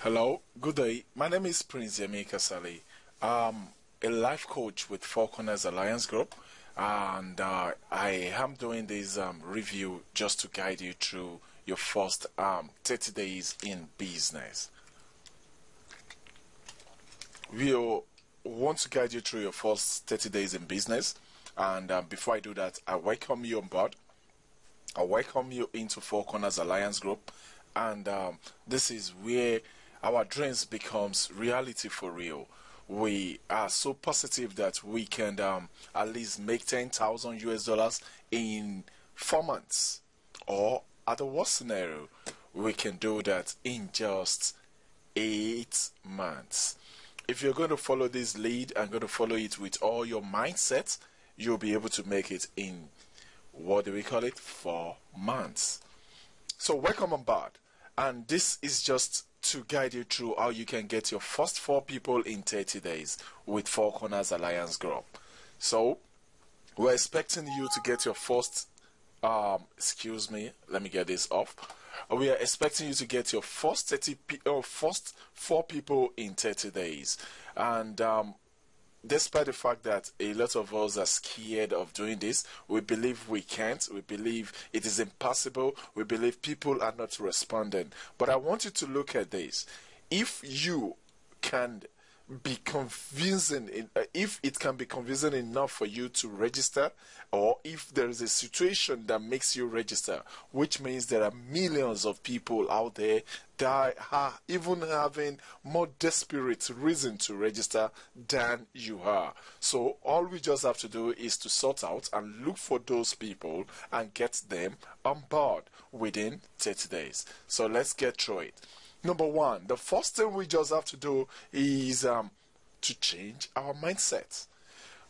Hello, good day. My name is Prince Yemi KASALI. I'm a life coach with 4 Corners Alliance Group, and I am doing this review just to guide you through your first 30 days in business. We want to guide you through your first 30 days in business, and before I do that, I welcome you on board. I welcome you into 4 Corners Alliance Group, and this is where our dreams becomes reality for real. We are so positive that we can at least make 10,000 US dollars in 4 months, or at the worst scenario, we can do that in just 8 months. If you're going to follow this lead and going to follow it with all your mindset, you'll be able to make it in, what do we call it, 4 months. So welcome on board, and this is just to guide you through how you can get your first 4 people in 30 days with 4 Corners Alliance Group. So we're expecting you to get your first excuse me, let me get this off. We are expecting you to get your first 4 people in 30 days, and despite the fact that a lot of us are scared of doing this, we believe we can't, we believe it is impossible, we believe people are not responding. But I want you to look at this. If you can be convincing, if it can be convincing enough for you to register, or if there is a situation that makes you register, which means there are millions of people out there that are even having more desperate reason to register than you are. So all we just have to do is to sort out and look for those people and get them on board within 30 days. So let's get through it. Number 1, the first thing we just have to do is to change our mindset.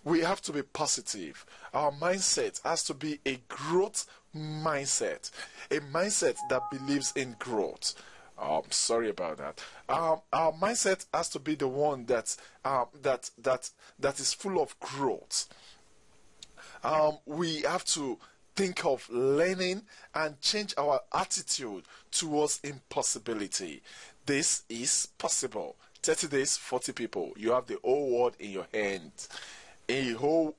We have to be positive. Our mindset has to be a growth mindset, a mindset that believes in growth. Sorry about that. Our mindset has to be the one that is full of growth. We have to think of learning and change our attitude towards impossibility. This is possible. 30 days, 40 people. You have the whole world in your hands. The whole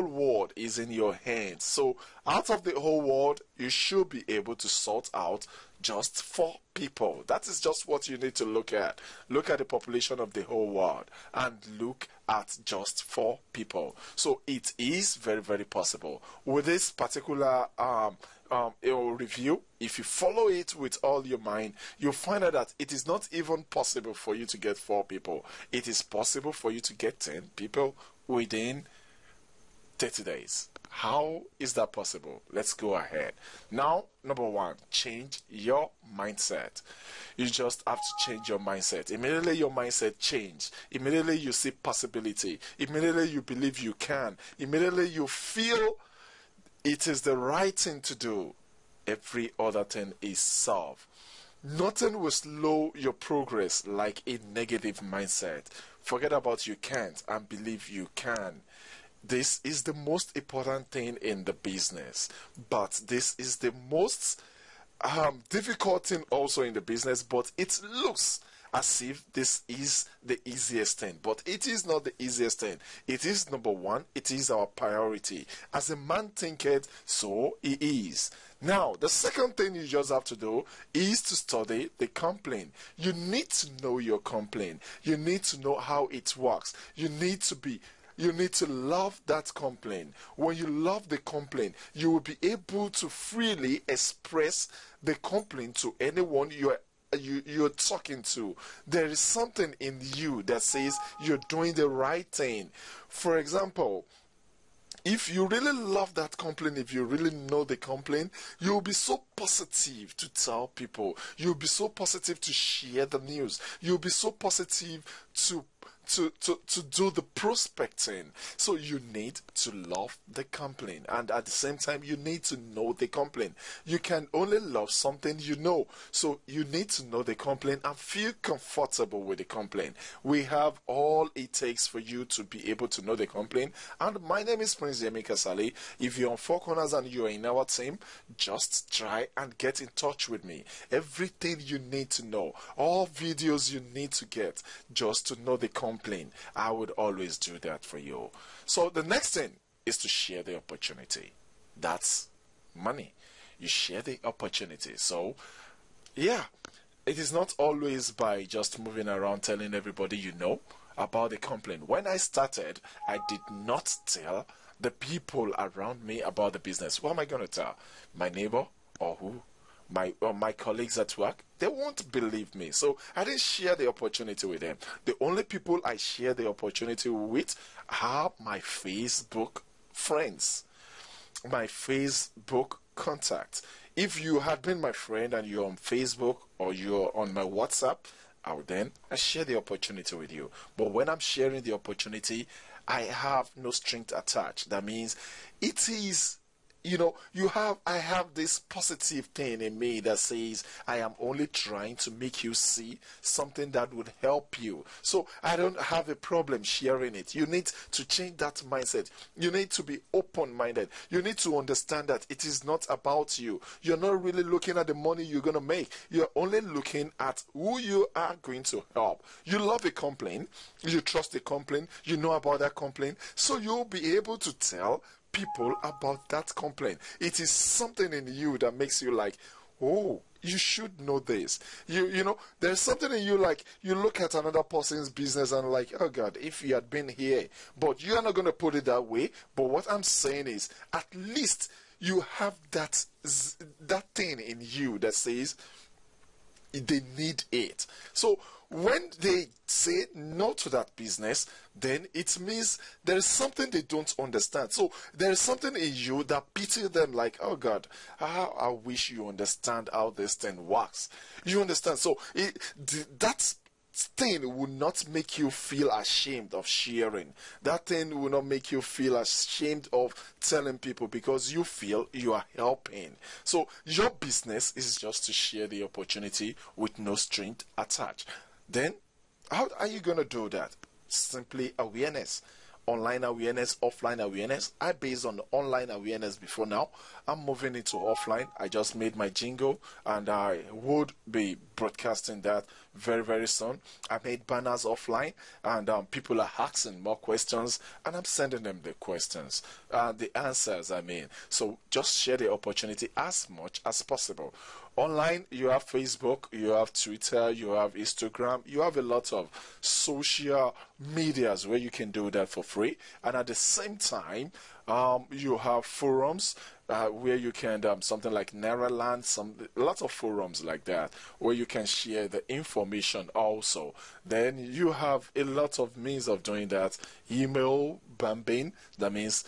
world is in your hands. So out of the whole world, you should be able to sort out just 4 people. That is just what you need to look at. Look at the population of the whole world and look at just 4 people. So it is very, very possible. With this particular review, if you follow it with all your mind, you'll find out that it is not even possible for you to get 4 people. It is possible for you to get 10 people within 30 days. How is that possible? Let's go ahead. Now, number 1, change your mindset. You just have to change your mindset. Immediately your mindset change. Immediately you see possibility. Immediately you believe you can. Immediately you feel it is the right thing to do. Every other thing is solved. Nothing will slow your progress like a negative mindset. Forget about you can't and believe you can. This is the most important thing in the business, but this is the most difficult thing also in the business. But it looks as if this is the easiest thing, but it is not the easiest thing. It is number 1. It is our priority. As a man thinketh, so he is. Now, the second thing you just have to do is to study the complaint. You need to know your complaint. You need to know how it works. You need to love that complaint. When you love the complaint, you will be able to freely express the complaint to anyone you're talking to. There is something in you that says you're doing the right thing. For example, if you really love that complaint, if you really know the complaint, you'll be so positive to tell people. You'll be so positive to share the news. You'll be so positive to to do the prospecting. So you need to love the complaint, and at the same time you need to know the complaint. You can only love something you know, so you need to know the complaint and feel comfortable with the complaint. We have all it takes for you to be able to know the complaint. And my name is Prince Yemi KASALI. If you're on 4Corners and you're in our team, just try and get in touch with me. Everything you need to know, all videos you need to get just to know the complaint, I would always do that for you. So the next thing is to share the opportunity. That's money. You share the opportunity. So yeah, it is not always by just moving around telling everybody you know about the complaint. When I started, I did not tell the people around me about the business. Who am I going to tell? My neighbor or who? My colleagues at work? They won't believe me. So I didn't share the opportunity with them. The only people I share the opportunity with are my Facebook friends, my Facebook contacts. If you had been my friend and you're on Facebook or you're on my WhatsApp, I share the opportunity with you. But when I'm sharing the opportunity, I have no string attached. That means it is, I have this positive thing in me that says I am only trying to make you see something that would help you. So I don't have a problem sharing it. You need to change that mindset. You need to be open-minded. You need to understand that it is not about you. You're not really looking at the money you're going to make. You're only looking at who you are going to help. You love a complaint. You trust a complaint. You know about that complaint. So you'll be able to tell people about that complaint. It is something in you that makes you like, oh, you should know this. You know, there's something in you like, you look at another person's business and like, oh God, if you had been here. But you are not going to put it that way. But what I'm saying is, at least you have that thing in you that says they need it. So when they say no to that business, then it means there is something they don't understand. So there is something in you that pity them like, oh God, how I wish you understand how this thing works. You understand? So that thing will not make you feel ashamed of sharing. That thing will not make you feel ashamed of telling people because you feel you are helping. So your business is just to share the opportunity with no string attached. Then how are you going to do that? Simply awareness. Online awareness, offline awareness. I based on online awareness before now. I'm moving into offline. I just made my jingle and I would be broadcasting that very, very soon. I made banners offline and people are asking more questions and I'm sending them the questions, the answers, I mean. So just share the opportunity as much as possible. Online, you have Facebook, you have Twitter, you have Instagram, you have a lot of social medias where you can do that for free. And at the same time, you have forums where you can, something like Neraland, lots of forums like that, where you can share the information also. Then you have a lot of means of doing that. Email bombing, that means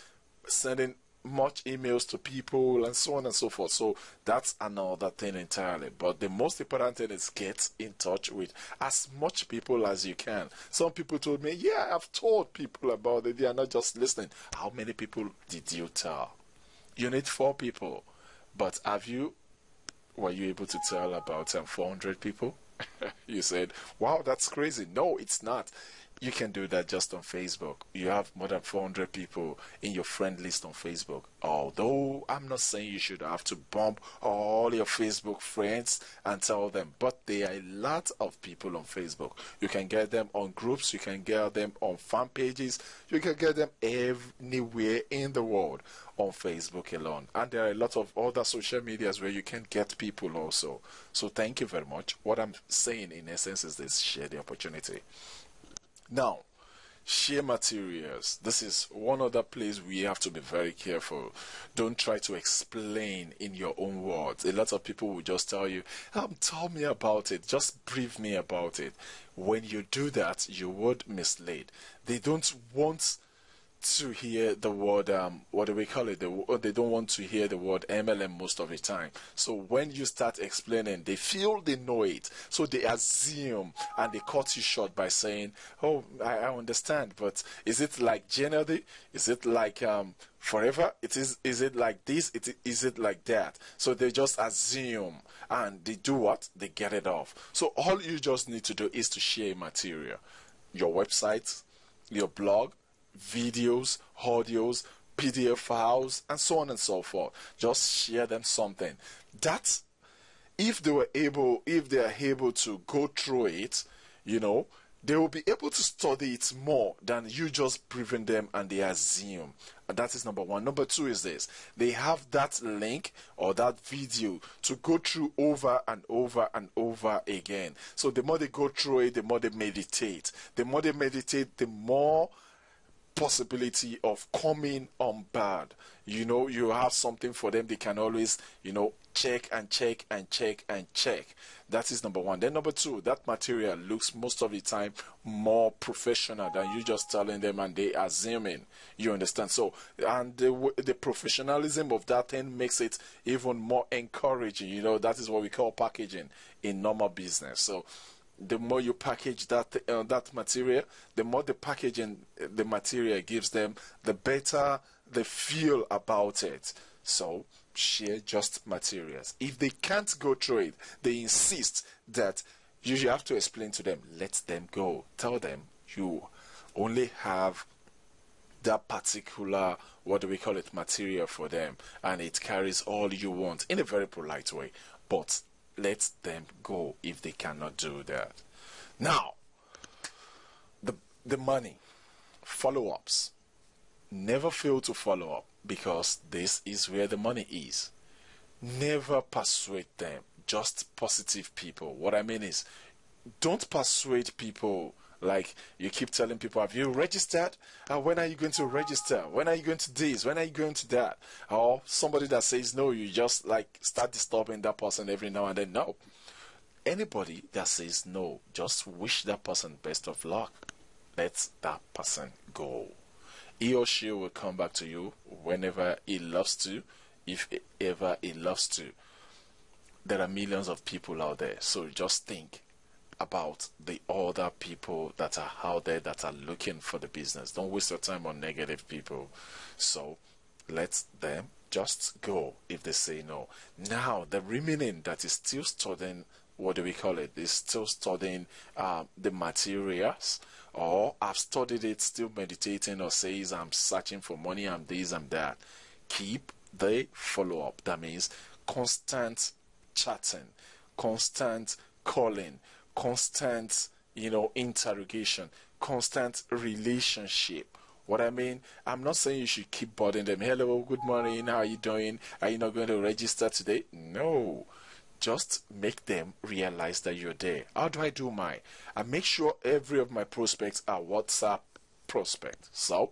sending much emails to people and so on and so forth. So that's another thing entirely. But the most important thing is get in touch with as much people as you can. Some people told me, yeah, I've told people about it. They are not just listening. How many people did you tell? You need 4 people. But were you able to tell about 400 people? You said, wow, that's crazy. No, it's not. You can do that just on Facebook. You have more than 400 people in your friend list on Facebook. Although I'm not saying you should have to bump all your Facebook friends and tell them, but there are a lot of people on Facebook. You can get them on groups, you can get them on fan pages, you can get them anywhere in the world on Facebook alone. And there are a lot of other social medias where you can get people also. So thank you very much. What I'm saying in essence is this: share the opportunity. Now, share materials. This is one other place we have to be very careful. Don't try to explain in your own words. A lot of people will just tell you, tell me about it, just brief me about it. When you do that, you would mislead. They don't want to hear the word, what do we call it? They don't want to hear the word MLM most of the time. So when you start explaining, they feel they know it. So they assume and they cut you short by saying, oh, I understand, but is it like generally? Is it like forever? Is it like this? Is it like that? So they just assume and they do what? They get it off. So all you just need to do is to share material. Your website, your blog, videos, audios, PDF files, and so on and so forth. Just share them something. That's if they are able to go through it, they will be able to study it more than you just briefing them and they assume. And that is number one. Number two is this. They have that link or that video to go through over and over and over again. So the more they go through it, the more they meditate. The more they meditate, the more possibility of coming on board. You have something for them. They can always, check and check and check and check. That is number one. Then number two, that material looks most of the time more professional than you just telling them and they assuming. You understand? So, and the professionalism of that thing makes it even more encouraging. That is what we call packaging in normal business. So, the more you package that material, the more the packaging the material gives them, the better they feel about it. So share just materials. If they can't go through it, they insist that you have to explain to them. Let them go. Tell them you only have that particular, what do we call it, material for them, and it carries all you want in a very polite way. But let them go if they cannot do that. Now, the money, follow-ups. Never fail to follow up because this is where the money is. Never persuade them, just positive people. What I mean is, don't persuade people like you keep telling people, have you registered? When are you going to register? When are you going to this? When are you going to that? Or somebody that says no, you just like start disturbing that person every now and then. No. Anybody that says no, just wish that person best of luck. Let that person go. He or she will come back to you whenever he loves to, if ever he loves to. There are millions of people out there, so just think about the other people that are out there that are looking for the business. Don't waste your time on negative people. So let them just go if they say no. Now, the remaining that is still studying, what do we call it? Is still studying the materials, or I've studied it, still meditating, or says I'm searching for money, I'm this, I'm that. Keep the follow-up. That means constant chatting, constant calling, constant, interrogation, constant relationship. What I mean, I'm not saying you should keep bothering them. Hello, good morning, how are you doing? Are you not going to register today? No. Just make them realize that you're there. How do I do mine? I make sure every of my prospects are WhatsApp prospect. So,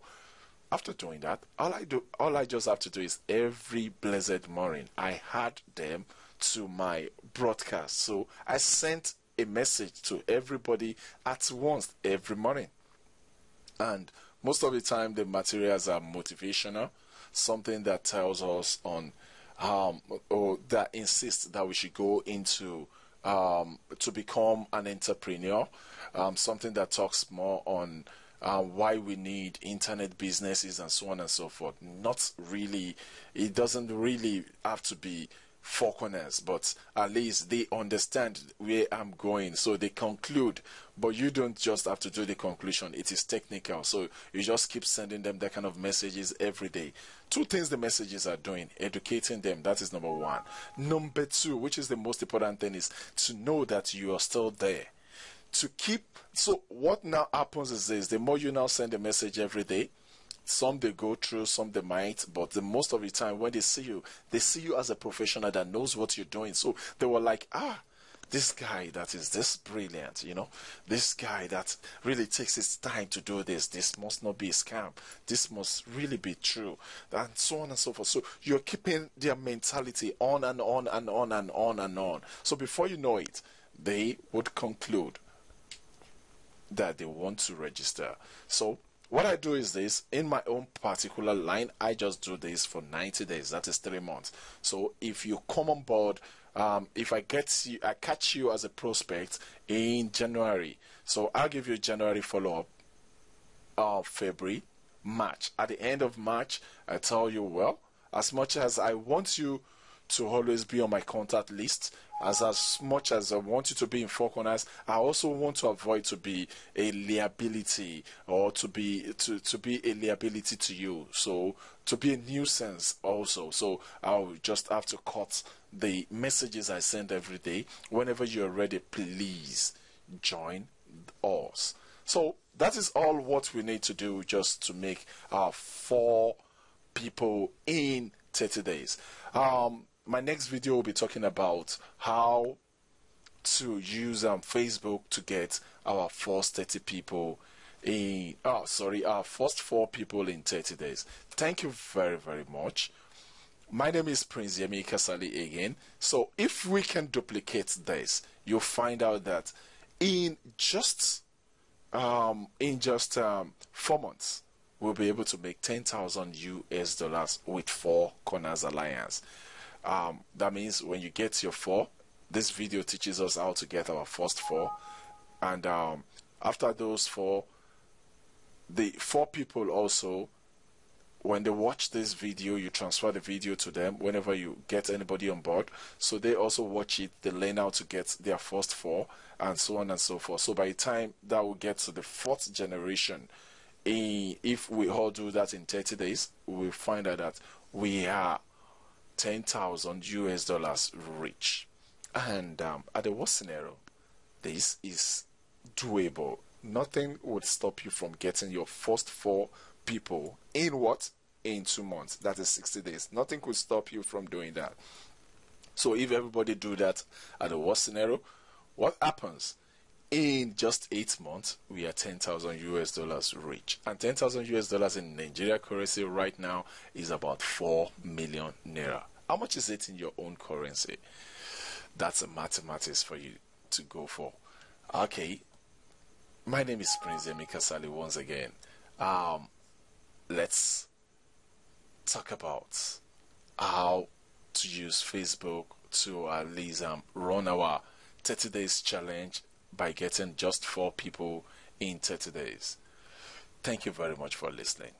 after doing that, all I just have to do is every blessed morning, I add them to my broadcast. So, I sent a message to everybody at once every morning. And most of the time, the materials are motivational, something that tells us on or that insists that we should go into to become an entrepreneur, something that talks more on why we need internet businesses and so on and so forth. Not really, it doesn't really have to be 4Corners, but at least they understand where I'm going, so they conclude. But you don't just have to do the conclusion, it is technical, so you just keep sending them that kind of messages every day. Two things the messages are doing: educating them, that is number one. Number two, which is the most important thing, is to know that you are still there. To keep, so what now happens is this: the more you now send a message every day, some they go through, some they might, but the most of the time when they see you as a professional that knows what you're doing. So they were like, this guy that is this brilliant, this guy that really takes his time to do this must not be a scam, this must really be true, and so on and so forth. So you're keeping their mentality on and on and on and on and on. So before you know it, they would conclude that they want to register. So what I do is this: in my own particular line, I just do this for 90 days. That is 3 months. So if you come on board, if I catch you as a prospect in January, so I'll give you a January follow-up of February, March. At the end of March, I tell you, well, as much as I want you to always be on my contact list, as much as I want you to be in 4Corners, I also want to avoid to be a liability, or to be a liability to you, so to be a nuisance also. So I'll just have to cut the messages I send every day. Whenever you're ready, please join us. So that is all what we need to do just to make our 4 people in 30 days. My next video will be talking about how to use Facebook to get our first 30 people in, our first 4 people in 30 days. Thank you very, very much. My name is Prince Yemi KASALI again. So if we can duplicate this, you'll find out that in just 4 months, we'll be able to make $10,000 with 4Corners Alliance. That means when you get your 4, this video teaches us how to get our first 4, and after those 4, the 4 people also, when they watch this video, you transfer the video to them whenever you get anybody on board, so they also watch it, they learn how to get their first 4, and so on and so forth. So by the time that will get to the 4th generation, if we all do that in 30 days, we'll find out that we are $10,000 rich. And at the worst scenario, this is doable. Nothing would stop you from getting your first 4 people in what? In 2 months. That is 60 days. Nothing could stop you from doing that. So if everybody do that at the worst scenario, what happens? In just 8 months, we are $10,000 rich, and $10,000 in Nigeria currency right now is about 4 million naira. How much is it in your own currency? That's a mathematics for you to go for. Okay, my name is Prince Yemi KASALI once again. Let's talk about how to use Facebook to at least run our 30 days challenge by getting just 4 people in 30 days. Thank you very much for listening.